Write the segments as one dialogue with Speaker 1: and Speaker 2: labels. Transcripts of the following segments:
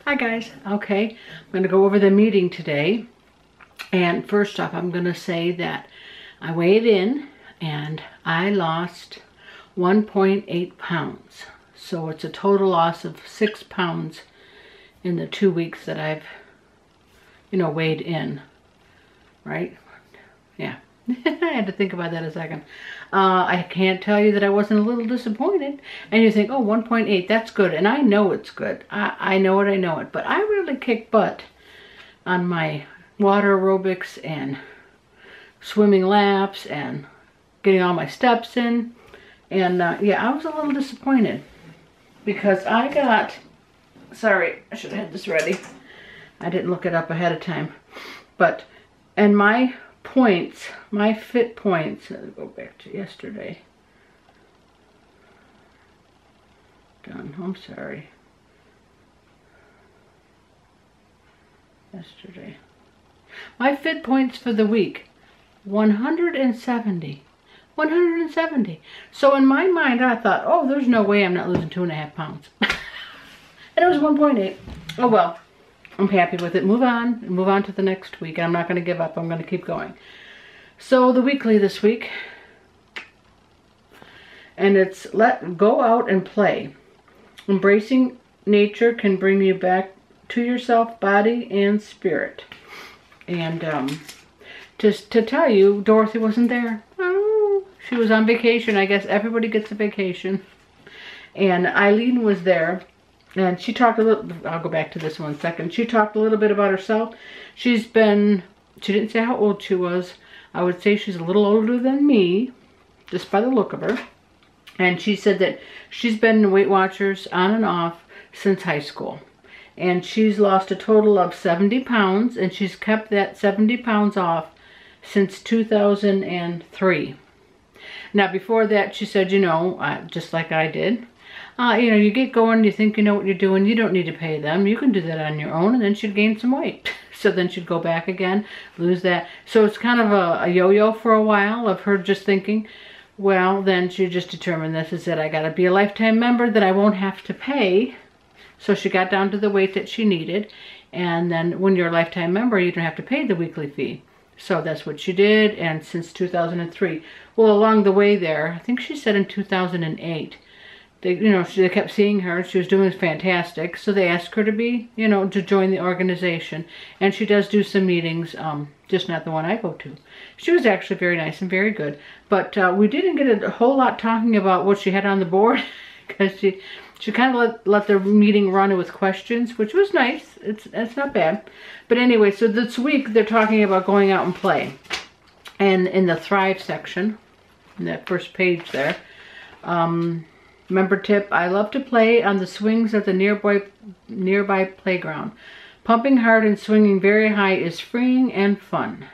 Speaker 1: Hi guys. Okay, I'm going to go over the meeting today. And first off, I'm going to say that I weighed in and I lost 1.8 pounds. So it's a total loss of 6 pounds in the 2 weeks that I've, weighed in, right? Yeah. I had to think about that a second. I can't tell you that I wasn't a little disappointed. And you think, oh, 1.8, that's good. And I know it's good. I know it. But I really kicked butt on my water aerobics and swimming laps and getting all my steps in. And yeah, I was a little disappointed because I got, sorry, I should have had this ready. I didn't look it up ahead of time. But, and my points, my fit points, I'll go back to yesterday. Done, I'm sorry. Yesterday. My fit points for the week, 170. 170. So in my mind, I thought, oh, there's no way I'm not losing 2.5 pounds. And it was 1.8. Oh well. I'm happy with it. Move on to the next week. I'm not going to give up. I'm going to keep going. So the weekly this week, and it's go out and play. Embracing nature can bring you back to yourself, body and spirit. And just to tell you, Dorothy wasn't there. Oh, she was on vacation. I guess everybody gets a vacation. And Eileen was there. And she talked a little, I'll go back to this one second. She talked a little bit about herself. She didn't say how old she was. I would say she's a little older than me, just by the look of her. And she said that she's been in Weight Watchers on and off since high school. And she's lost a total of 70 pounds, and she's kept that 70 pounds off since 2003. Now, before that, she said, just like I did, you get going, you think you know what you're doing, you don't need to pay them. You can do that on your own, and then she'd gain some weight. So then she'd go back again, lose that. So it's kind of a yo-yo for a while of her just thinking, well, then she just determined this is it. I got to be a lifetime member that I won't have to pay. So she got down to the weight that she needed. And then when you're a lifetime member, you don't have to pay the weekly fee. So that's what she did, and since 2003. Well, along the way there, I think she said in 2008, they kept seeing her. She was doing fantastic. So they asked her to be, to join the organization. And she does do some meetings, just not the one I go to. She was actually very nice and very good. But we didn't get a whole lot talking about what she had on the board. Because she kind of let the meeting run with questions, which was nice. It's not bad. But anyway, so this week they're talking about going out and play. And in the Thrive section, in that first page there, member tip, I love to play on the swings at the nearby playground. Pumping hard and swinging very high is freeing and fun.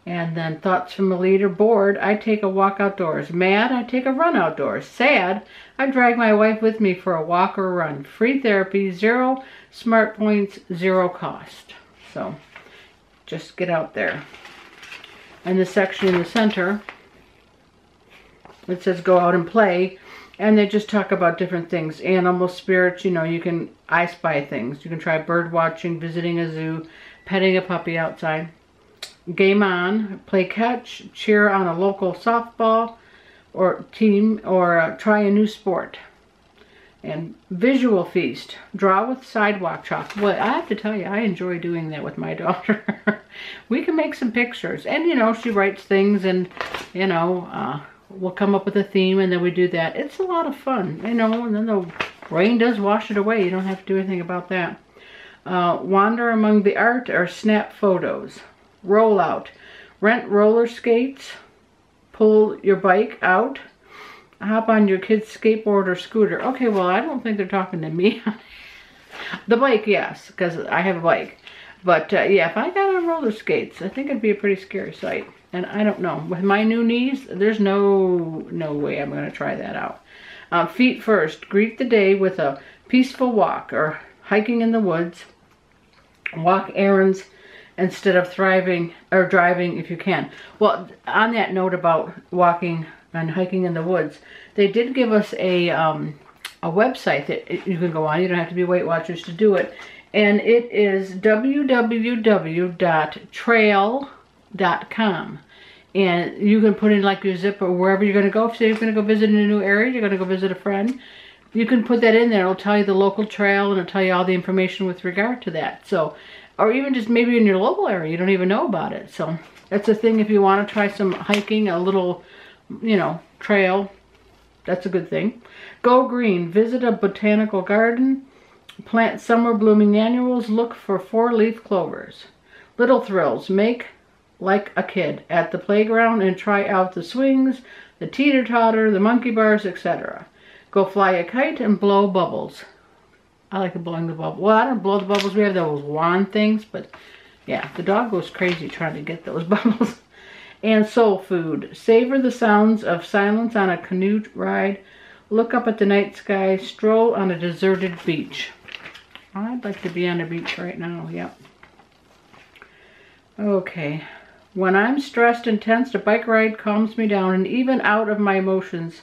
Speaker 1: And then thoughts from a leader, bored, I take a walk outdoors. Mad, I take a run outdoors. Sad, I drag my wife with me for a walk or a run. Free therapy, 0 smart points, 0 cost. So just get out there. And the section in the center, it says go out and play. And they just talk about different things. Animal spirits, you can I spy things. You can try bird watching, visiting a zoo, petting a puppy outside. Game on, play catch, cheer on a local softball or team, or try a new sport. And visual feast, draw with sidewalk chalk. Well, I have to tell you, I enjoy doing that with my daughter. We can make some pictures. And, she writes things and, we'll come up with a theme and then we do that. It's a lot of fun, and then the rain does wash it away. You don't have to do anything about that. Wander among the art or snap photos. Roll out. Rent roller skates. Pull your bike out. Hop on your kid's skateboard or scooter. Okay, well, I don't think they're talking to me. The bike, yes, because I have a bike. But yeah, if I got on roller skates, I think it'd be a pretty scary sight. And I don't know. With my new knees, there's no way I'm going to try that out. Feet first. Greet the day with a peaceful walk or hiking in the woods. Walk errands instead of driving if you can. Well, on that note about walking and hiking in the woods, they did give us a a website that you can go on. You don't have to be Weight Watchers to do it. And it is www.trail.com. And you can put in like your zip or wherever you're going to go. If you're going to go visit in a new area, you're going to go visit a friend, you can put that in there. It'll tell you the local trail and it'll tell you all the information with regard to that. So, or even just maybe in your local area, you don't even know about it. So that's a thing if you want to try some hiking, a little, you know, trail. That's a good thing. Go green. Visit a botanical garden. Plant summer blooming annuals. Look for 4-leaf clovers. Little thrills. Make like a kid at the playground and try out the swings, the teeter-totter, the monkey bars, etc. Go fly a kite and blow bubbles. I like blowing the bubbles. Well, I don't blow the bubbles. We have those wand things, but yeah, the dog goes crazy trying to get those bubbles. And soul food. Savor the sounds of silence on a canoe ride. Look up at the night sky. Stroll on a deserted beach. I'd like to be on a beach right now. Yep. Okay. When I'm stressed and tensed, a bike ride calms me down and evens out my emotions.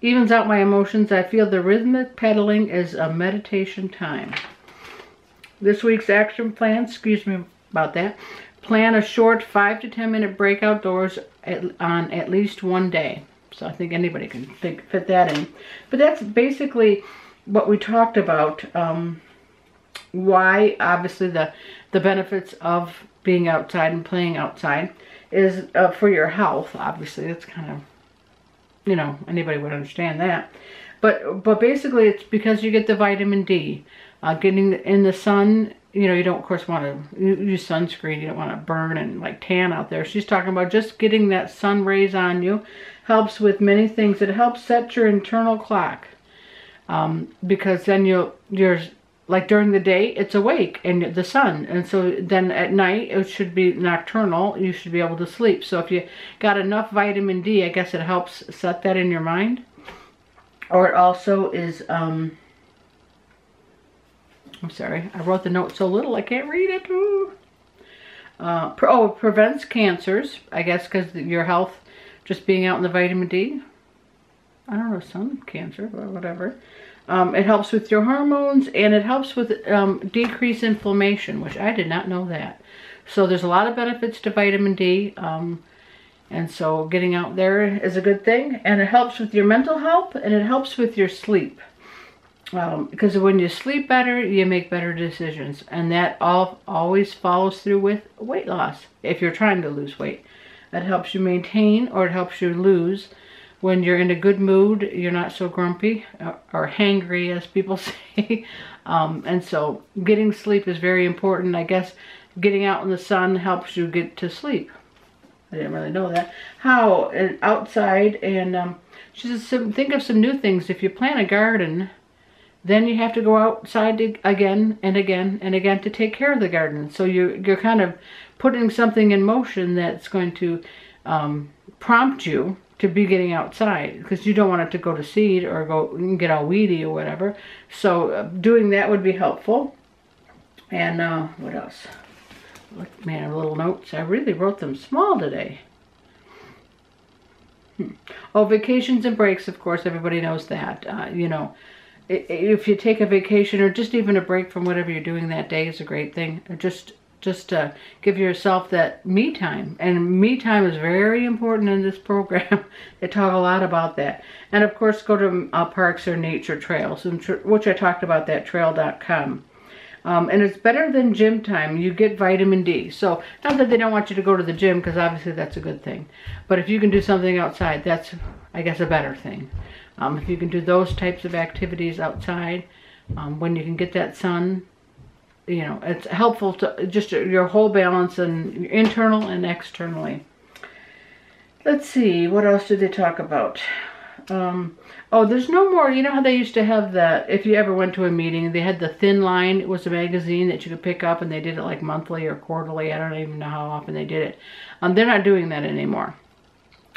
Speaker 1: I feel the rhythmic pedaling is a meditation time. This week's action plan, excuse me about that. Plan a short 5 to 10 minute break outdoors on at least one day. So I think anybody can fit that in. But that's basically what we talked about. Why, obviously, the benefits of being outside and playing outside is for your health. Obviously, that's kind of, you know, anybody would understand that. But basically, it's because you get the vitamin D. Getting in the sun, you know, you don't, of course, want to use sunscreen. You don't want to burn and like tan out there. She's talking about just getting that sun rays on you. Helps with many things. It helps set your internal clock. Because then you're like during the day, it's awake and the sun. And so then at night, it should be nocturnal. You should be able to sleep. So if you got enough vitamin D, I guess it helps set that in your mind. Or it also is, I'm sorry, I wrote the note so little I can't read it. It prevents cancers, I guess, because your health, just being out in the vitamin D. I don't know, some cancer, or whatever. It helps with your hormones, and it helps with decrease inflammation, which I did not know that. So there's a lot of benefits to vitamin D, and so getting out there is a good thing. And it helps with your mental health, and it helps with your sleep. Because when you sleep better, you make better decisions. And that always follows through with weight loss, if you're trying to lose weight. That helps you maintain, or it helps you lose. When you're in a good mood, you're not so grumpy or hangry, as people say. And so getting sleep is very important. I guess getting out in the sun helps you get to sleep. I didn't really know that. How? Outside, and she says, think of some new things. If you plant a garden, then you have to go outside again and again and again to take care of the garden. So you're kind of putting something in motion that's going to prompt you to be getting outside, because you don't want it to go to seed or go and get all weedy or whatever. So doing that would be helpful. And what else? Look, man, little notes. I really wrote them small today. Oh, vacations and breaks, of course, everybody knows that. You know, if you take a vacation or just even a break from whatever you're doing that day is a great thing. Just give yourself that me time. And me time is very important in this program. They talk a lot about that. And of course, go to parks or nature trails, which I talked about, that trail.com. And it's better than gym time. You get vitamin D. So not that they don't want you to go to the gym, because obviously that's a good thing. But if you can do something outside, that's, I guess, a better thing. If you can do those types of activities outside, when you can get that sun, you know, it's helpful to just your whole balance, and internal and externally. Let's see, what else did they talk about? Oh, there's no more, you know how they used to have that, if you ever went to a meeting, they had the Thin Line. It was a magazine that you could pick up, and they did it like monthly or quarterly. I don't even know how often they did it. They're not doing that anymore.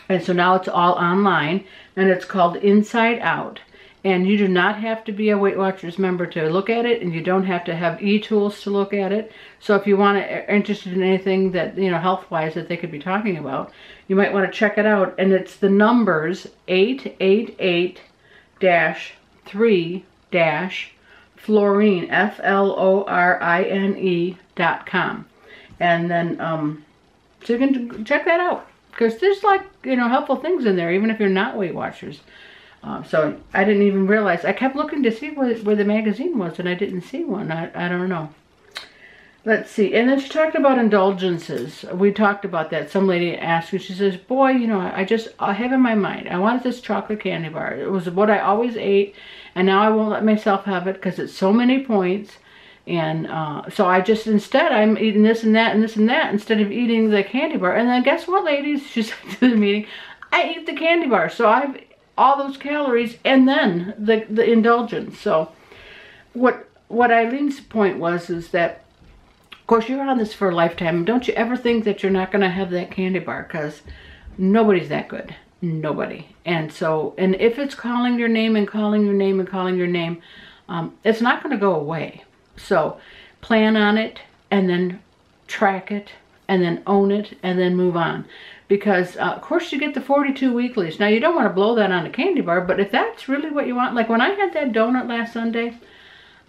Speaker 1: And so now it's all online, and it's called Inside Out. And you do not have to be a Weight Watchers member to look at it, and you don't have to have e-tools to look at it. So if you want to, interested in anything that, you know, health-wise that they could be talking about, you might want to check it out. And it's the numbers 888-3 3-Florine, FLORINE.com. And then, so you can check that out. Because there's like, you know, helpful things in there, even if you're not Weight Watchers. So I didn't even realize. I kept looking to see where the magazine was, and I didn't see one. I don't know. Let's see. And then she talked about indulgences. We talked about that. Some lady asked me, she says, boy, you know, I have in my mind, I wanted this chocolate candy bar. It was what I always ate, and now I won't let myself have it because it's so many points. And so I just, instead, I'm eating this and that and this and that instead of eating the candy bar. And then guess what, ladies? She said to the meeting, I eat the candy bar. So I've all those calories and then the indulgence. So what Eileen's point was is that, of course, you're on this for a lifetime. Don't you ever think that you're not going to have that candy bar, because nobody's that good. Nobody. And so, and if it's calling your name and calling your name and calling your name, it's not going to go away. So plan on it, and then track it, and then own it, and then move on. Because, of course, you get the 42 weeklies. Now, you don't want to blow that on a candy bar, but if that's really what you want, like when I had that donut last Sunday,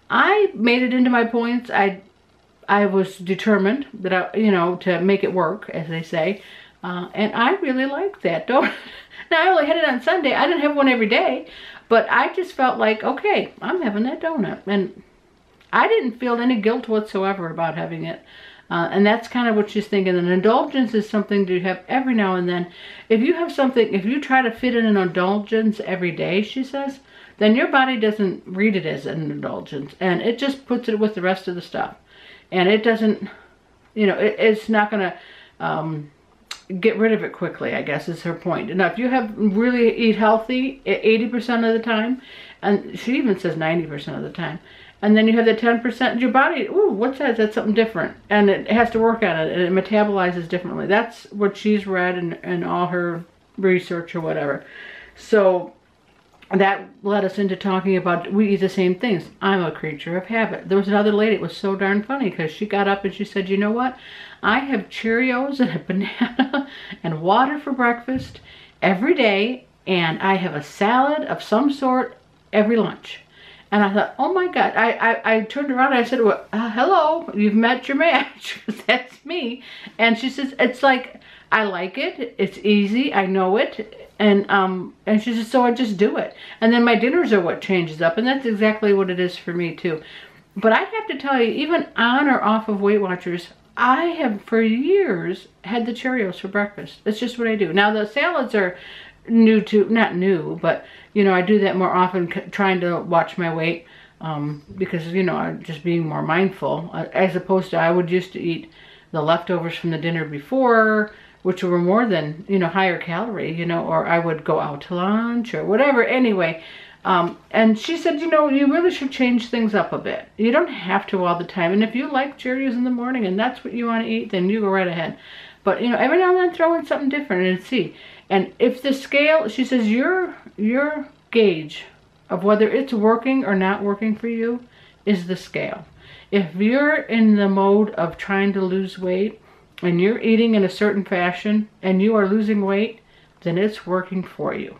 Speaker 1: I made it into my points. I was determined that you know, to make it work, as they say, and I really liked that donut. Now, I only had it on Sunday. I didn't have one every day, but I just felt like, okay, I'm having that donut, and I didn't feel any guilt whatsoever about having it. And that's kind of what she's thinking. An indulgence is something to have every now and then. If you have something, if you try to fit in an indulgence every day, she says, then your body doesn't read it as an indulgence. And it just puts it with the rest of the stuff. And it doesn't, you know, it's not going to get rid of it quickly, I guess is her point. Now, if you have really eat healthy 80% of the time, and she even says 90% of the time, and then you have the 10%, your body, ooh, what's that? That's something different. And it has to work on it, and it metabolizes differently. That's what she's read in all her research or whatever. So that led us into talking about, we eat the same things. I'm a creature of habit. There was another lady, it was so darn funny, because she got up and she said, you know what? I have Cheerios and a banana and water for breakfast every day, and I have a salad of some sort every lunch. And I thought, oh my God. I turned around and I said, well, hello, you've met your match. That's me. And she says, it's like, I like it. It's easy. I know it. And she says, so I just do it. And then my dinners are what changes up. And that's exactly what it is for me too. But I have to tell you, even on or off of Weight Watchers, I have for years had the Cheerios for breakfast. That's just what I do. Now the salads are new to, not new, but you know, I do that more often, trying to watch my weight, because, you know, I'm just being more mindful, as opposed to I would used to eat the leftovers from the dinner before, which were more than, you know, higher calorie, you know, or I would go out to lunch or whatever. Anyway, and she said, you know, you really should change things up a bit. You don't have to all the time. And if you like Cheerios in the morning and that's what you want to eat, then you go right ahead. But, you know, every now and then throw in something different and see. And if the scale, she says, your gauge of whether it's working or not working for you is the scale. If you're in the mode of trying to lose weight and you're eating in a certain fashion and you are losing weight, then it's working for you.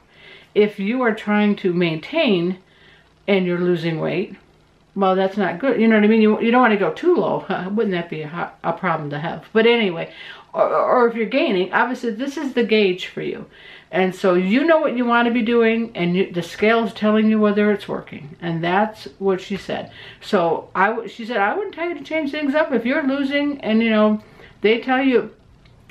Speaker 1: If you are trying to maintain and you're losing weight, well, that's not good. You know what I mean? You don't want to go too low. Wouldn't that be a problem to have? But anyway, or if you're gaining, obviously this is the gauge for you. And so you know what you want to be doing, and the scale is telling you whether it's working. And that's what she said. So she said, I wouldn't tell you to change things up. If you're losing and, you know, they tell you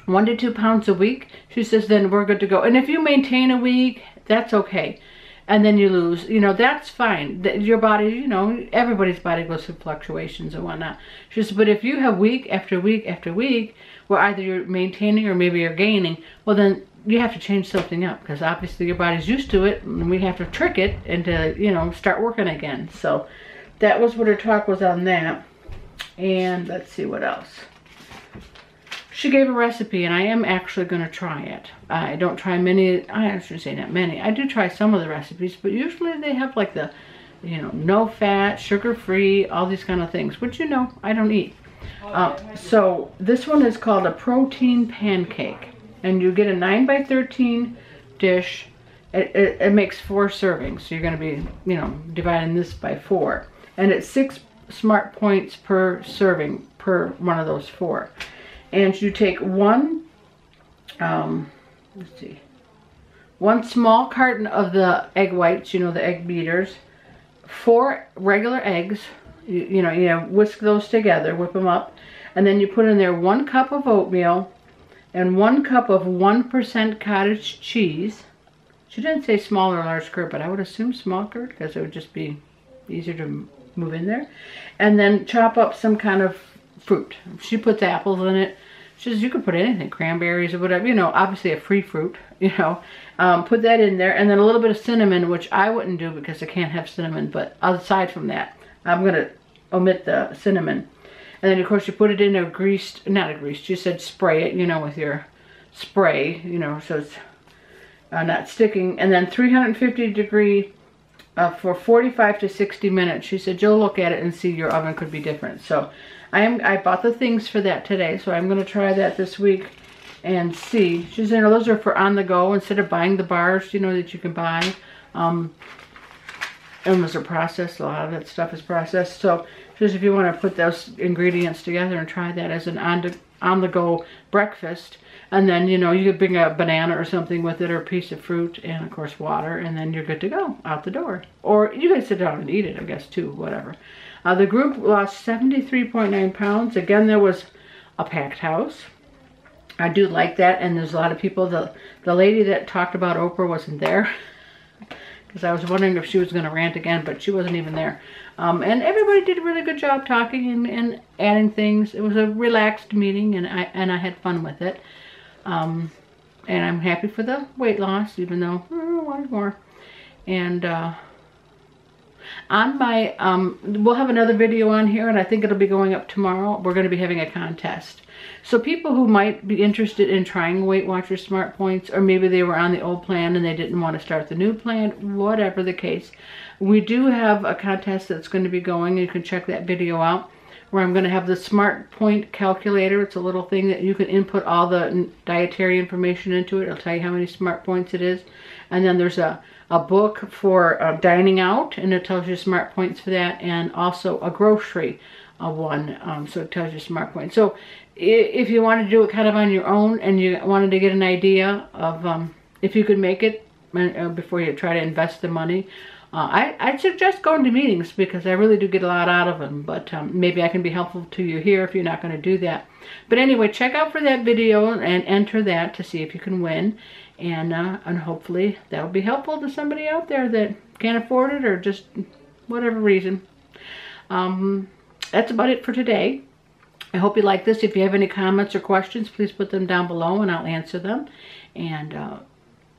Speaker 1: 1 to 2 pounds a week, she says, then we're good to go. And if you maintain a week, that's okay. And then you lose, you know, that's fine. Your body, you know, everybody's body goes through fluctuations and whatnot. She says, but if you have week after week after week, where either you're maintaining or maybe you're gaining, well then you have to change something up, because obviously your body's used to it, and we have to trick it into, you know, start working again. So that was what her talk was on that. And let's see what else. She gave a recipe, and I am actually going to try it. I don't try many, I should say not many. I do try some of the recipes, but usually they have like the, you know, no fat, sugar-free, all these kind of things, which, you know, I don't eat. So this one is called a protein pancake, and you get a 9 by 13 dish, it makes 4 servings. So you're going to be, you know, dividing this by 4. And it's 6 smart points per serving per one of those 4. And you take one, let's see, 1 small carton of the egg whites, you know, the egg beaters, 4 regular eggs, you know, whisk those together, whip them up, and then you put in there 1 cup of oatmeal and 1 cup of 1% cottage cheese. She didn't say small or large curd, but I would assume small curd because it would just be easier to move in there. And then chop up some kind of fruit. She puts apples in it. She says you could put anything, cranberries or whatever, you know, obviously a free fruit, you know. Put that in there, and then a little bit of cinnamon, which I wouldn't do because I can't have cinnamon, but aside from that, I'm going to omit the cinnamon. And then, of course, you put it in a greased, not a greased, you said spray it, you know, with your spray, you know, so it's not sticking. And then 350 degree for 45 to 60 minutes. She said, you'll look at it and see your oven could be different. So I bought the things for that today, so I'm going to try that this week and see. She said, those are for on the go instead of buying the bars, you know, that you can buy. And those are processed. A lot of that stuff is processed. So just if you want to put those ingredients together and try that as an on-the-go breakfast. And then, you know, you could bring a banana or something with it, or a piece of fruit, and of course water, and then you're good to go out the door. Or you can sit down and eat it, I guess, too, whatever. The group lost 73.9 pounds. Again, there was a packed house. I do like that, and there's a lot of people. The lady that talked about Oprah wasn't there, because I was wondering if she was going to rant again, but she wasn't even there. And everybody did a really good job talking and adding things. It was a relaxed meeting, and I had fun with it. And I'm happy for the weight loss, even though I wanted more. And on my, we'll have another video on here, and I think it'll be going up tomorrow. We're going to be having a contest. So people who might be interested in trying Weight Watchers Smart Points, or maybe they were on the old plan and they didn't want to start the new plan, whatever the case, we do have a contest that's going to be going. You can check that video out, where I'm going to have the Smart Point Calculator. It's a little thing that you can input all the dietary information into it. It'll tell you how many Smart Points it is. And then there's a book for dining out, and it tells you Smart Points for that, and also a grocery one, so it tells you Smart Points. So if you want to do it kind of on your own, and you wanted to get an idea of if you could make it before you try to invest the money, I'd suggest going to meetings, because I really do get a lot out of them. But maybe I can be helpful to you here if you're not going to do that. But anyway, check out for that video and enter that to see if you can win. And hopefully that'll be helpful to somebody out there that can't afford it, or just whatever reason. That's about it for today. I hope you like this. If you have any comments or questions, please put them down below and I'll answer them. And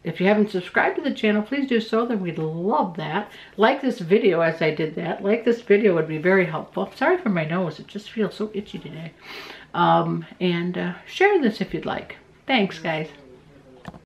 Speaker 1: if you haven't subscribed to the channel, please do so. Then we'd love that. Like this video as I did that. Like this video would be very helpful. Sorry for my nose. It just feels so itchy today. And share this if you'd like. Thanks, guys.